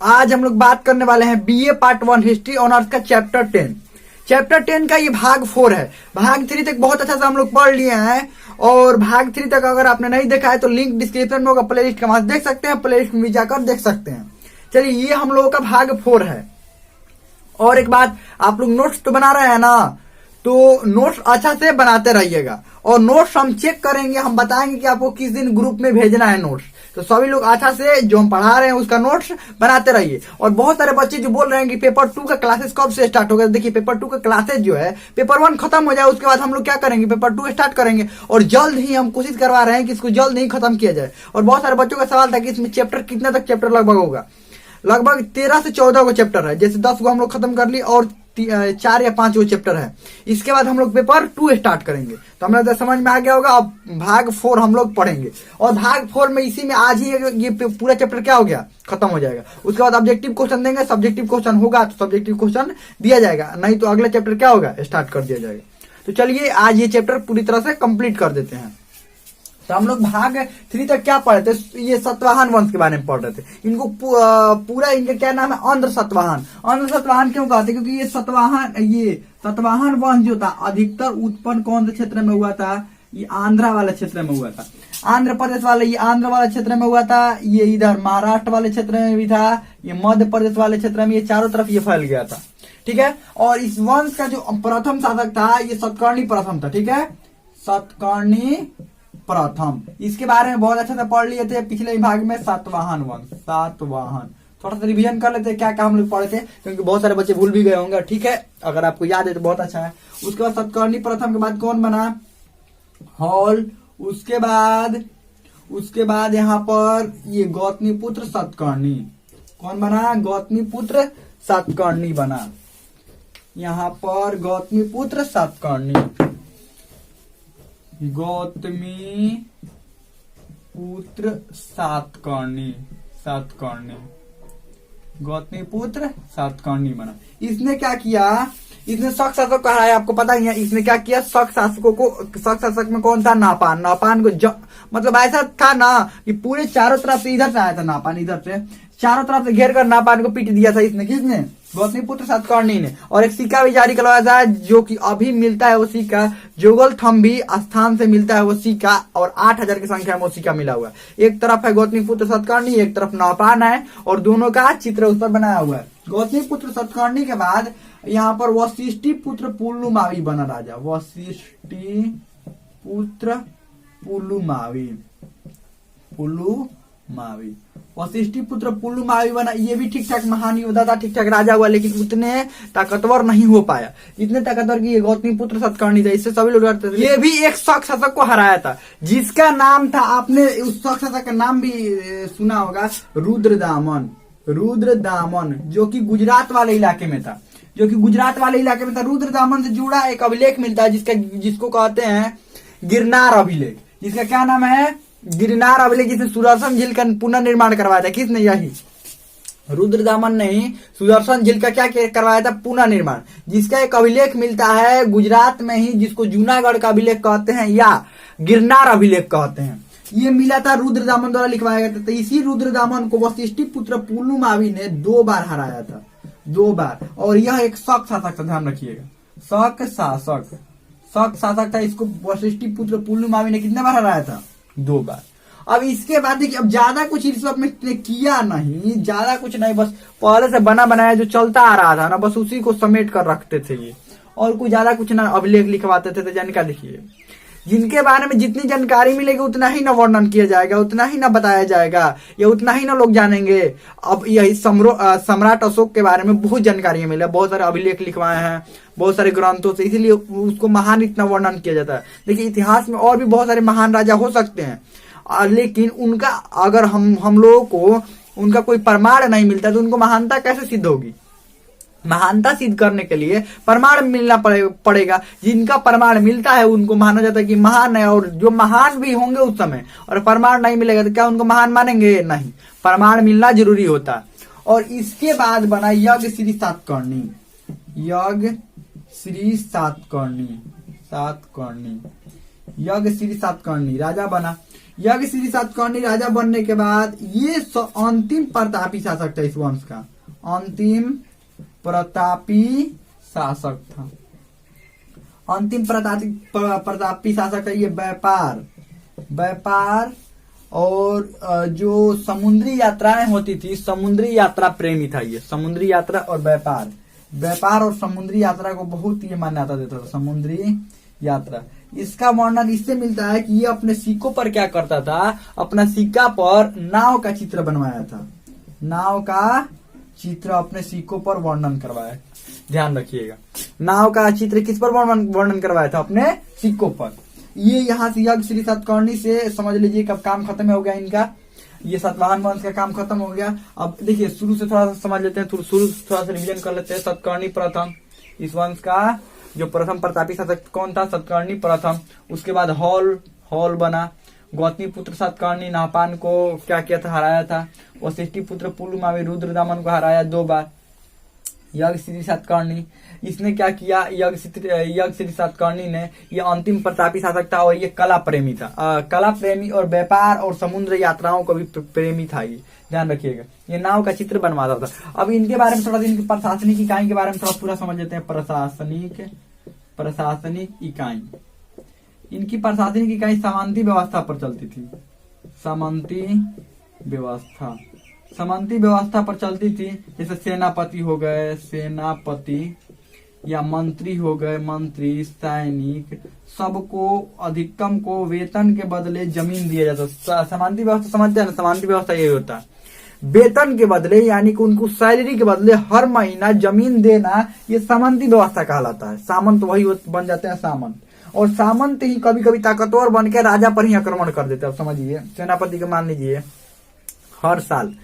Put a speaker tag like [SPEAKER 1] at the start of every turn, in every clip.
[SPEAKER 1] आज हम लोग बात करने वाले हैं बीए पार्ट 1 हिस्ट्री ऑनर्स का चैप्टर 10। चैप्टर 10 का ये भाग 4 है। भाग 3 तक बहुत अच्छा से हम लोग पढ़ लिए हैं और भाग 3 तक अगर आपने नहीं देखा है तो लिंक डिस्क्रिप्शन में होगा, प्ले लिस्ट का वहां देख सकते हैं, प्ले लिस्ट में जाकर देख सकते हैं। चलिए ये हम लोगों का भाग 4 है। और एक बात, आप लोग नोट्स तो बना रहे हैं ना, तो नोट्स अच्छा से बनाते रहिएगा और नोट्स हम चेक करेंगे, हम बताएंगे कि आपको किस दिन ग्रुप में भेजना है नोट्स। तो सभी लोग अच्छा से जो हम पढ़ा रहे हैं उसका नोट्स बनाते रहिए। और बहुत सारे बच्चे जो बोल रहे हैं कि पेपर 2 का क्लासेस कब से स्टार्ट होगा, देखिए पेपर 2 का क्लासेस जो है पेपर 1 खत्म हो जाए उसके बाद हम लोग क्या करेंगे, पेपर 2 स्टार्ट करेंगे। और जल्द ही हम कोशिश करवा रहे हैं कि इसको जल्द ही खत्म किया जाए। और बहुत सारे बच्चों का सवाल था कि इसमें चैप्टर कितना तक चैप्टर लगभग होगा। लगभग 13 से 14 को चैप्टर है, जैसे 10 को हम लोग खत्म कर लिए और 4 या 5 वो चैप्टर है। इसके बाद हम लोग पेपर 2 स्टार्ट करेंगे। तो हमें तो समझ में आ गया होगा। अब भाग 4 हम लोग पढ़ेंगे और भाग 4 में इसी में आज ही ये पूरा चैप्टर क्या हो गया, खत्म हो जाएगा। उसके बाद ऑब्जेक्टिव क्वेश्चन देंगे, सब्जेक्टिव क्वेश्चन होगा तो सब्जेक्टिव क्वेश्चन दिया जाएगा, नहीं तो अगला चैप्टर क्या होगा, स्टार्ट कर दिया जाएगा। तो चलिए आज ये चैप्टर पूरी तरह से कंप्लीट कर देते हैं। तो हम लोग भाग 3 तक क्या पढ़े थे, ये सतवाहन वंश के बारे में पढ़ रहे थे। इनको पूरा इनका क्या नाम है, आंध्र सतवाहन। आंध्र सतवाहन क्यों कहते हैं, क्योंकि ये सतवाहन वंश जो था अधिकतर उत्पन्न कौन से क्षेत्र में हुआ था, ये आंध्रा वाले क्षेत्र में हुआ था। आंध्र प्रदेश वाले, ये आंध्र वाले क्षेत्र में हुआ था, ये इधर महाराष्ट्र वाले क्षेत्र में भी था, ये मध्य प्रदेश वाले क्षेत्र में, ये चारों तरफ ये फैल गया था। ठीक है। और इस वंश का जो प्रथम शासक था ये सतकर्णी प्रथम था। ठीक है, सतकर्णी प्रथम। इसके बारे में बहुत अच्छा से पढ़ लिए थे पिछले भाग में, सातवाहन वंश। सातवाहन थोड़ा सा रिवीजन कर लेते हैं क्या क्या हम लोग पढ़े थे, क्योंकि बहुत सारे बच्चे भूल भी गए होंगे। ठीक है, अगर आपको याद है तो बहुत अच्छा है। उसके बाद सतकर्णी प्रथम के बाद कौन बना, हॉल। उसके बाद यहाँ पर ये गौतमीपुत्र सतकर्णी। कौन बना, गौतमीपुत्र सतकर्णी बना। यहाँ पर गौतमीपुत्र सतकर्णी, गौतमी पुत्र सातकर्णी, गौतमी पुत्र सातकर्णी बना। इसने क्या किया, इसने शक शासक को हराया, आपको पता ही है। इसने क्या किया, शक शासक में कौन था, नापान। नापान को मतलब ऐसा था ना कि पूरे चारों तरफ से, इधर से आया था नापान, इधर से चारों तरफ से घेर कर नापान को पीट दिया था इसने। किसने, गौतमीपुत्र सातकर्णी ने। और एक सिक्का भी जारी करवाया था, जो कि अभी मिलता है वो सिक्का, जोगल थम्बी स्थान से मिलता है वो सिक्का, और 8000 की संख्या में वो सिक्का मिला हुआ है। एक तरफ है गौतमीपुत्र सातकर्णी, एक तरफ नापान है, और दोनों का चित्र उस पर बनाया हुआ है। गौतमीपुत्र सातकर्णी के बाद यहाँ पर वशिष्ठी पुत्र पुलुमावी बना राजा। वशिष्ठी पुत्र पुलुमावी, वशिष्ठी पुत्र पुलुमावी बना। ये भी ठीक ठाक महान योद्धा था, ठीक ठाक राजा हुआ, लेकिन उतने ताकतवर नहीं हो पाया जितने ताकतवर की गौतमी पुत्र सतकर्णी था। इससे सभी लोग डरते थे। ये भी एक शक शासक को हराया था, जिसका नाम था, आपने उस शक शासक का नाम भी सुना होगा, रुद्रदामन, जो कि गुजरात वाले इलाके में था। रुद्रदामन से जुड़ा एक अभिलेख मिलता है जिसको कहते हैं गिरनार अभिलेख। जिसका क्या नाम है, गिरनार अभिलेख। जिसने सुदर्शन झील का पुनर्निर्माण करवाया था। किसने, यही रुद्रदामन ने ही सुदर्शन झील का क्या करवाया था, पुनर्निर्माण। जिसका एक अभिलेख मिलता है गुजरात में ही, जिसको जूनागढ़ का अभिलेख कहते हैं या गिरनार अभिलेख कहते हैं। ये मिला था, रुद्रदामन द्वारा लिखवाया गया था। तो इसी रुद्रदामन को वशिष्ठी पुत्र पुलुमावी ने 2 बार हराया था, 2 बार। और यह एक शक शासक था, ध्यान रखिएगा, शक शासक था। इसको वशिष्ठी पुत्र पुलुमावी ने कितने बार हराया था, 2 बार। अब इसके बाद देखिए, अब ज्यादा कुछ इस वक्त में किया नहीं, ज्यादा कुछ नहीं, बस पहले से बना बनाया जो चलता आ रहा था ना, बस उसी को समेट कर रखते थे ये, और कुछ ज्यादा कुछ ना अभिलेख लिखवाते थे। तो जानकारी लिखिए, जिनके बारे में जितनी जानकारी मिलेगी उतना ही ना वर्णन किया जाएगा, उतना ही ना बताया जाएगा, या उतना ही ना लोग जानेंगे। अब यही सम्राट अशोक के बारे में बहुत जानकारी मिला, बहुत सारे अभिलेख लिखवाए हैं बहुत सारे ग्रंथों से, इसीलिए उसको महान इतना वर्णन किया जाता है। देखिए इतिहास में और भी बहुत सारे महान राजा हो सकते हैं, लेकिन उनका अगर हम लोगों को उनका कोई प्रमाण नहीं मिलता तो उनको महानता कैसे सिद्ध होगी। महानता सिद्ध करने के लिए प्रमाण मिलना पड़ेगा। जिनका प्रमाण मिलता है उनको माना जाता है कि महान है, और जो महान भी होंगे उस समय और प्रमाण नहीं मिलेगा तो क्या उनको महान मानेंगे, नहीं, प्रमाण मिलना जरूरी होता। और इसके बाद बना यज्ञ श्री सातकर्णी, यज्ञ श्री सातकर्णी राजा बना। यज्ञश्री सातकर्णी राजा बनने के बाद ये अंतिम प्रतापी शासक था इस वंश का, अंतिम प्रतापी शासक था, अंतिम प्रतापी शासक है। ये व्यापार और जो समुद्री यात्राएं होती थी, समुद्री यात्रा प्रेमी था ये, समुद्री यात्रा और व्यापार और समुद्री यात्रा को बहुत ये मान्यता देता था, समुद्री यात्रा। इसका वर्णन इससे मिलता है कि ये अपने सिक्कों पर क्या करता था, अपना सिक्का पर नाव का चित्र बनवाया था, नाव का चित्र अपने सिक्कों पर वर्णन करवाया। ध्यान रखिएगा, नाव का चित्र किस पर वर्णन करवाया था, अपने सिक्कों पर। ये यहाँ से यज्ञश्री सातकर्णी से समझ लीजिए कब काम खत्म हो गया इनका, ये सातवाहन वंश का काम खत्म हो गया। अब देखिए शुरू से थोड़ा सा समझ लेते हैं, शुरू से थोड़ा सा रिवीजन कर लेते हैं। सातकर्णी प्रथम, इस वंश का जो प्रथम प्रतापी शासक कौन था, सातकर्णी प्रथम। उसके बाद हॉल बना, गौतमी पुत्र सातकर्णी नाहपान को क्या किया था, हराया था। वशिष्ठी पुत्र पुलुमावी रुद्रदामन को हराया 2 बार। यज्ञश्री सातकर्णी, इसने क्या किया, यज्ञश्री सातकर्णी ने, ये अंतिम प्रतापी शासक था और ये कला प्रेमी था, कला प्रेमी और व्यापार और समुद्र यात्राओं को भी प्रेमी था। ये ध्यान रखिएगा, ये नाव का चित्र बनवाता था। अब इनके बारे में थोड़ा सा, इनकी प्रशासनिक इकाई के बारे में थोड़ा पूरा समझ लेते हैं। प्रशासनिक इकाई, इनकी प्रशासनिक इकाई सामंती व्यवस्था पर चलती थी, सामंती व्यवस्था पर चलती थी। जैसे सेनापति हो गए, सेनापति या मंत्री हो गए, मंत्री, सैनिक, सबको अधिकतम को वेतन के बदले जमीन दिया जाता। सामंती व्यवस्था समझते हैं ना, सामंती व्यवस्था यही होता है, वेतन के बदले यानी कि उनको सैलरी के बदले हर महीना जमीन देना, ये सामंती व्यवस्था कहलाता है। सामंत वही बन जाते हैं सामंत, और सामंत ही कभी कभी ताकतवर बन के राजा पर ही आक्रमण कर देते हैं। अब समझिए, सेनापति को मान लीजिए हर साल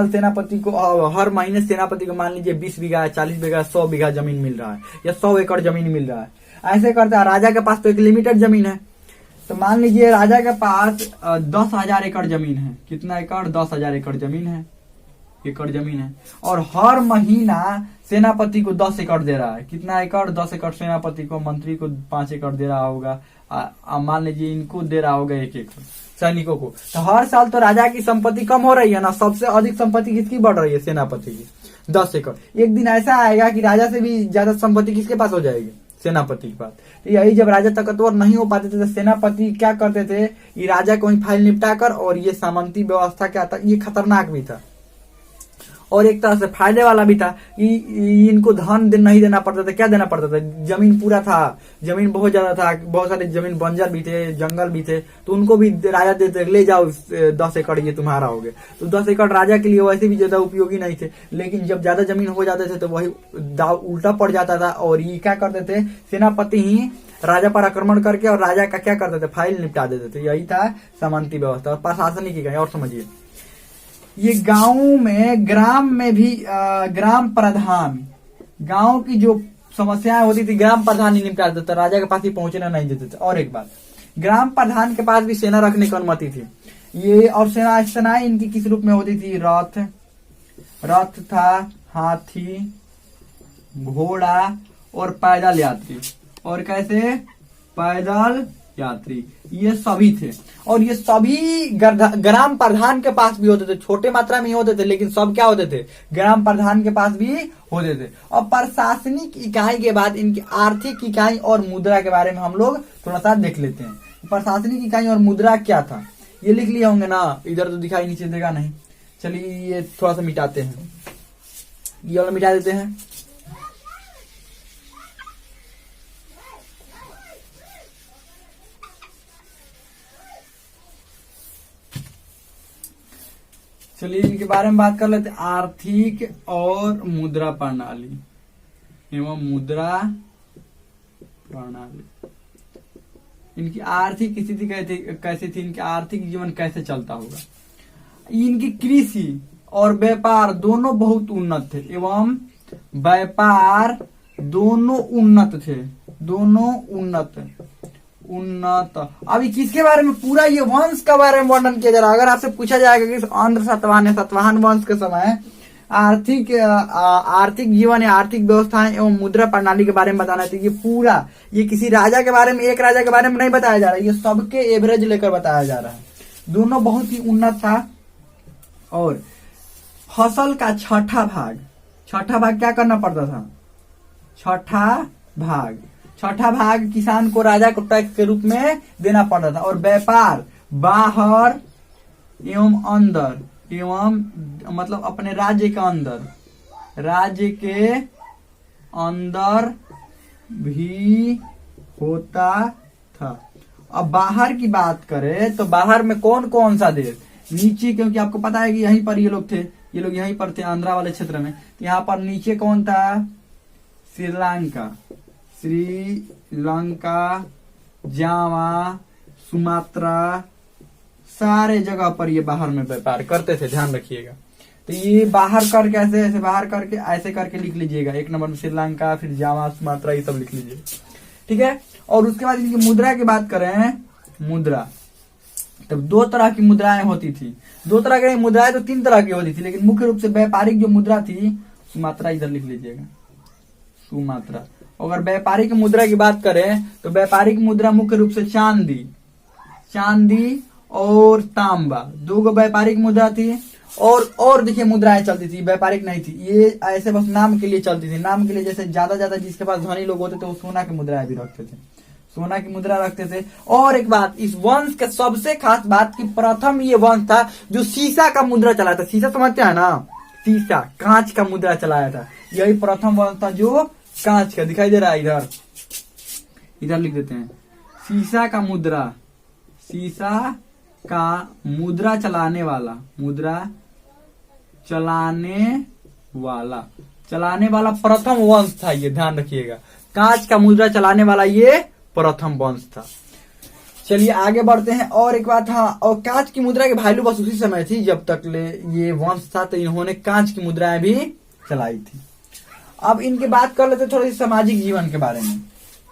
[SPEAKER 1] सेनापति को, हर महीने सेनापति को मान लीजिए 20 बीघा, 40 बीघा, 100 बीघा जमीन मिल रहा है, या 100 एकड़ जमीन मिल रहा है। ऐसे करता है। राजा के पास तो एक लिमिटेड जमीन है, तो मान लीजिए राजा के पास 10,000 एकड़ जमीन है। कितना एकड़? 10,000 एकड़ जमीन है, और हर महीना सेनापति को 10 एकड़ दे रहा है। कितना एकड़? 10 एकड़ सेनापति को, मंत्री को 5 एकड़ दे रहा होगा, मान लीजिए इनको दे रहा होगा 1 एकड़ सैनिकों को। तो हर साल तो राजा की संपत्ति कम हो रही है ना, सबसे अधिक संपत्ति किसकी बढ़ रही है? सेनापति की, 10 एकड़। एक दिन ऐसा आएगा कि राजा से भी ज्यादा संपत्ति किसके पास हो जाएगी? सेनापति के पास। तो यही जब राजा ताकतवर नहीं हो पाते थे तो सेनापति क्या करते थे, ये राजा को ही फाइल निपटा कर, और ये सामंती व्यवस्था क्या था, ये खतरनाक भी था और एक तरह से फायदे वाला भी था कि इनको धन नहीं देना पड़ता था। क्या देना पड़ता था? जमीन पूरा था, जमीन बहुत ज्यादा था, बहुत सारे जमीन बंजर भी थे, जंगल भी थे, तो उनको भी राजा देते, ले जाओ 10 एकड़ ये तुम्हारा हो गया। तो 10 एकड़ राजा के लिए वैसे भी ज्यादा उपयोगी नहीं थे, लेकिन जब ज्यादा जमीन हो जाते थे तो वही दाव उल्टा पड़ जाता था, और ये क्या करते थे, सेनापति ही राजा पर आक्रमण करके और राजा का क्या करते थे, फाइल निपटा देते थे। यही था सामंती व्यवस्था। प्रशासनिक इकाई और समझिए, ये गांव में, ग्राम में भी ग्राम प्रधान, गांव की जो समस्याएं होती थी ग्राम प्रधान ही निपटा देता, राजा के पास ही पहुंचना नहीं देते थे। और एक बात, ग्राम प्रधान के पास भी सेना रखने की अनुमति थी। ये और सेनाएं इनकी किस रूप में होती थी? रथ था, हाथी, घोड़ा और पैदल यात्री। और कैसे? पैदल यात्री, ये सभी थे। और ये सभी ग्राम प्रधान के पास भी होते थे, छोटे मात्रा में ही होते थे, लेकिन सब क्या होते थे? ग्राम प्रधान के पास भी होते थे। और प्रशासनिक इकाई के बाद इनकी आर्थिक इकाई और मुद्रा के बारे में हम लोग थोड़ा सा देख लेते हैं। प्रशासनिक इकाई और मुद्रा क्या था, ये लिख लिए होंगे ना, इधर तो दिखाई नीचे देगा नहीं। चलिए ये थोड़ा सा मिटाते हैं, ये वाला मिटा देते हैं। चलिए इनके बारे में बात कर लेते हैं। आर्थिक और मुद्रा प्रणाली एवं मुद्रा प्रणाली, इनकी आर्थिक स्थिति कैसी थी, इनकी आर्थिक जीवन कैसे चलता होगा। इनकी कृषि और व्यापार दोनों बहुत उन्नत थे, एवं व्यापार दोनों उन्नत थे, दोनों उन्नत। अभी किसके बारे में? पूरा ये वंश के बारे में वर्णन किया जा रहा है। अगर आपसे पूछा जाएगा कि आंध्र सातवाहन वंश के समय आर्थिक जीवन या आर्थिक व्यवस्था एवं मुद्रा प्रणाली के बारे में बताना चाहिए, पूरा ये किसी राजा के बारे में, एक राजा के बारे में नहीं बताया जा रहा है, ये सबके एवरेज लेकर बताया जा रहा है। दोनों बहुत ही उन्नत था। और फसल का छठा भाग क्या करना पड़ता था? छठा भाग किसान को राजा को टैक्स के रूप में देना पड़ता था। और व्यापार बाहर एवं अंदर एवं मतलब अपने राज्य के अंदर भी होता था। अब बाहर की बात करें तो बाहर में कौन कौन सा देश? नीचे, क्योंकि आपको पता है कि यहीं पर ये लोग यहीं पर थे आंध्रा वाले क्षेत्र में। तो यहाँ पर नीचे कौन था? श्रीलंका, जावा, सुमात्रा, सारे जगह पर ये बाहर में व्यापार करते थे, ध्यान रखिएगा। तो ये बाहर कर कैसे? ऐसे बाहर करके ऐसे करके लिख लीजिएगा। एक नंबर में श्रीलंका, फिर जावा, सुमात्रा, ये सब लिख लीजिए, ठीक है। और उसके बाद इनकी मुद्रा की बात करें, मुद्रा तब दो तरह की मुद्राएं होती थी। दो तरह की मुद्राएं तो तीन तरह की होती थी, लेकिन मुख्य रूप से व्यापारिक जो मुद्रा थी, सुमात्रा इधर लिख लीजिएगा, सुमात्रा। अगर व्यापारिक मुद्रा की बात करें तो व्यापारिक मुद्रा मुख्य रूप से चांदी और तांबा, दो व्यापारिक मुद्रा थी। और देखिए मुद्राएं चलती थी, व्यापारिक नहीं थी, ये ऐसे बस नाम के लिए चलती थी। नाम के लिए जैसे ज्यादा जिसके पास धनी लोग होते थे वो सोना की मुद्राएं भी रखते थे, सोना की मुद्रा रखते थे। और एक बात, इस वंश के सबसे खास बात की प्रथम ये वंश था जो शीशा का मुद्रा चलाया था। शीशा समझते हैं ना? शीशा, कांच का मुद्रा चलाया था। यही प्रथम वंश था जो कांच का, दिखाई दे रहा है इधर लिख देते हैं, शीशा का मुद्रा चलाने वाला प्रथम वंश था ये, ध्यान रखिएगा। कांच का मुद्रा चलाने वाला ये प्रथम वंश था। चलिए आगे बढ़ते हैं। और एक बात, हाँ, और कांच की मुद्रा की वैल्यू बस उसी समय थी जब तक ये वंश था, तो इन्होंने कांच की मुद्राएं भी चलाई थी। अब इनकी बात कर लेते थोड़ी सामाजिक जीवन के बारे में।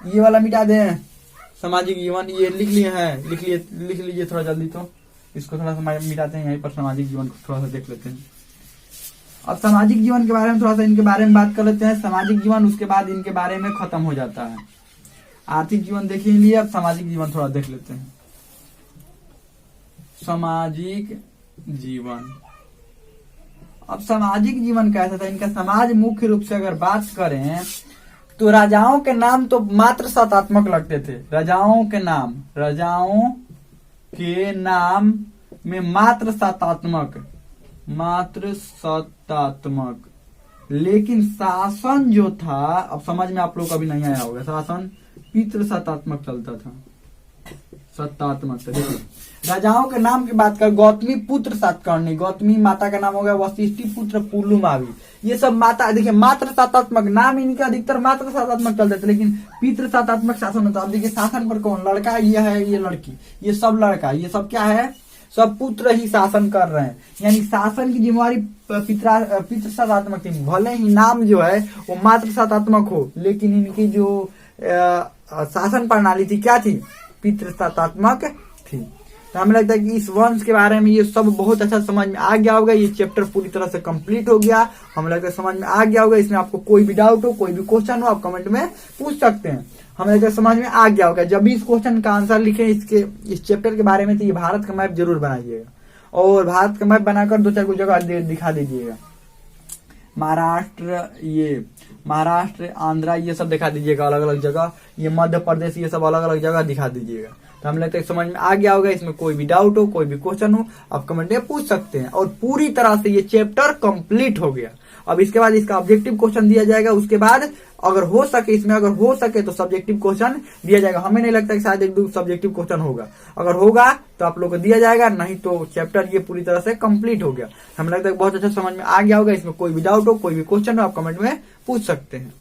[SPEAKER 1] ये वाला मिटा दें, सामाजिक जीवन, ये लिख लीजिए थोड़ा जल्दी, तो इसको थोड़ा सा मिटाते हैं। यहीं पर सामाजिक जीवन को थोड़ा सा देख लेते हैं। अब सामाजिक जीवन के बारे में थोड़ा सा इनके बारे में बात कर लेते हैं। सामाजिक जीवन, उसके बाद इनके बारे में खत्म हो जाता है। आर्थिक जीवन देख लिए, अब सामाजिक जीवन थोड़ा देख लेते हैं। सामाजिक जीवन, अब सामाजिक जीवन कैसा था इनका? समाज मुख्य रूप से अगर बात करें तो राजाओं के नाम तो मात्र सतात्मक लगते थे। राजाओं के नाम में मात्र सतात्मक, लेकिन शासन जो था, अब समझ में आप लोग को अभी नहीं आया होगा, शासन पितृ सतात्मक चलता था, सत्तात्मक। देखिए राजाओं के नाम की बात कर, गौतमी पुत्र सातकर्णी, गौतमी माता का नाम हो गया, वशिष्ठी पुत्र पुलुमावी, ये सब माता। देखिए मात्र सातात्मक नाम इनके अधिकतर मात्र सातात्मक चलते थे, लेकिन पितृ सातात्मक शासन होता। अब देखिए शासन पर कौन? लड़का, ये है, ये लड़की, ये सब लड़का, ये सब क्या है? सब पुत्र ही शासन कर रहे हैं। यानी शासन की जिम्मेवारी पितृ सातात्मक थी। भले ही नाम जो है वो मात्र सातात्मक हो, लेकिन इनकी जो शासन प्रणाली थी क्या थी? पितृ सातात्मक थी। तो हमें लगता है कि इस वंश के बारे में ये सब बहुत अच्छा समझ में आ गया होगा। ये चैप्टर पूरी तरह से कंप्लीट हो गया, हमें लगता है समझ में आ गया होगा। इसमें आपको कोई भी डाउट हो, कोई भी क्वेश्चन हो, आप कमेंट में पूछ सकते हैं। हमें लगता है समझ में आ गया होगा। जब भी इस क्वेश्चन का आंसर लिखे इस चैप्टर के बारे में, तो ये भारत का मैप जरूर बनाइएगा, और भारत का मैप बनाकर 2-4 जगह दिखा दीजिएगा। महाराष्ट्र, आंध्रा, ये सब दिखा दीजिएगा अलग अलग जगह। ये मध्य प्रदेश, ये सब अलग अलग जगह दिखा दीजिएगा। तो हमें लगता है समझ में आ गया होगा। इसमें कोई भी डाउट हो, कोई भी क्वेश्चन हो, आप कमेंट में पूछ सकते हैं। और पूरी तरह से ये चैप्टर कंप्लीट हो गया। अब इसके बाद इसका ऑब्जेक्टिव क्वेश्चन दिया जाएगा। उसके बाद अगर हो सके तो सब्जेक्टिव क्वेश्चन दिया जाएगा। हमें नहीं लगता कि शायद 1-2 सब्जेक्टिव क्वेश्चन होगा। अगर होगा तो आप लोग को दिया जाएगा, नहीं तो चैप्टर ये पूरी तरह से कंप्लीट हो गया। हमें लगता है बहुत अच्छा समझ में आ गया होगा। इसमें कोई भी डाउट हो, कोई भी क्वेश्चन हो, आप कमेंट में पूछ सकते हैं।